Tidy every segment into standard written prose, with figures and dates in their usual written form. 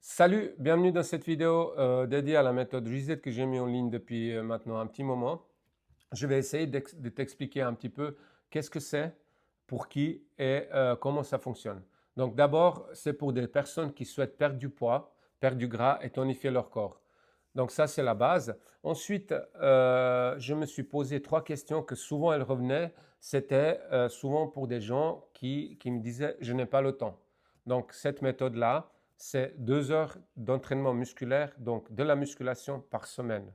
Salut, bienvenue dans cette vidéo dédiée à la méthode Reset que j'ai mis en ligne depuis maintenant un petit moment. Je vais essayer de t'expliquer un petit peu qu'est-ce que c'est, pour qui et comment ça fonctionne. Donc d'abord, c'est pour des personnes qui souhaitent perdre du poids, perdre du gras et tonifier leur corps. Donc ça, c'est la base. Ensuite, je me suis posé trois questions que souvent elles revenaient. C'était souvent pour des gens qui me disaient, je n'ai pas le temps. Donc cette méthode-là, c'est 2 heures d'entraînement musculaire, donc de la musculation par semaine.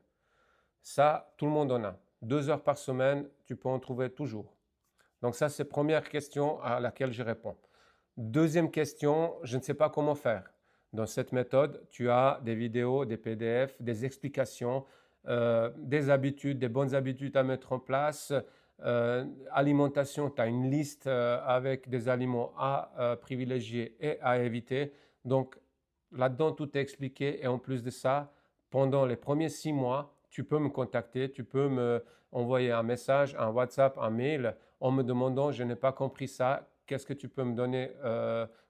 Ça, tout le monde en a. 2 heures par semaine, tu peux en trouver toujours. Donc ça, c'est la première question à laquelle je réponds. Deuxième question, je ne sais pas comment faire. Dans cette méthode, tu as des vidéos, des PDF, des explications, des habitudes, des bonnes habitudes à mettre en place. Alimentation, tu as une liste avec des aliments à privilégier et à éviter. Donc là-dedans, tout est expliqué. Et en plus de ça, pendant les premiers 6 mois, tu peux me contacter, tu peux me envoyer un message, un WhatsApp, un mail en me demandant, je n'ai pas compris ça, qu'est-ce que tu peux me donner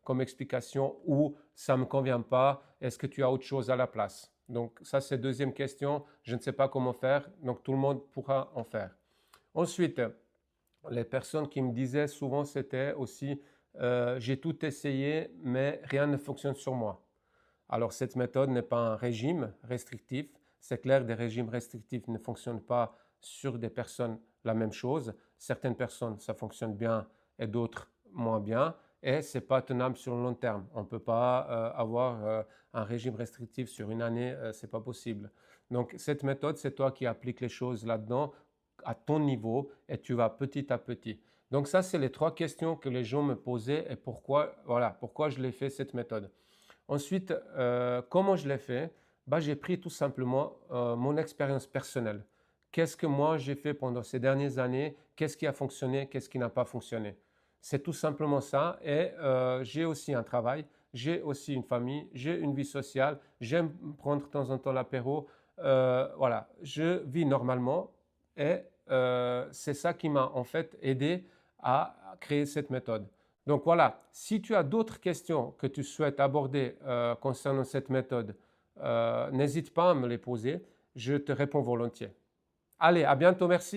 comme explication ou ça ne me convient pas, est-ce que tu as autre chose à la place? Donc ça, c'est deuxième question, je ne sais pas comment faire, donc tout le monde pourra en faire. Ensuite, les personnes qui me disaient souvent, c'était aussi, j'ai tout essayé, mais rien ne fonctionne sur moi. Alors cette méthode n'est pas un régime restrictif. C'est clair, des régimes restrictifs ne fonctionnent pas sur des personnes la même chose. Certaines personnes, ça fonctionne bien et d'autres moins bien. Et ce n'est pas tenable sur le long terme. On ne peut pas avoir un régime restrictif sur une année, ce n'est pas possible. Donc cette méthode, c'est toi qui appliques les choses là-dedans à ton niveau et tu vas petit à petit. Donc ça, c'est les trois questions que les gens me posaient et pourquoi, voilà, pourquoi je l'ai fait cette méthode. Ensuite, comment je l'ai fait? Bah, j'ai pris tout simplement mon expérience personnelle. Qu'est-ce que moi j'ai fait pendant ces dernières années? Qu'est-ce qui a fonctionné? Qu'est-ce qui n'a pas fonctionné? C'est tout simplement ça. Et j'ai aussi un travail, j'ai aussi une famille, j'ai une vie sociale, j'aime prendre de temps en temps l'apéro. Voilà, je vis normalement et c'est ça qui m'a en fait aidé à créer cette méthode. Donc voilà, si tu as d'autres questions que tu souhaites aborder concernant cette méthode, n'hésite pas à me les poser, je te réponds volontiers. Allez, à bientôt, merci.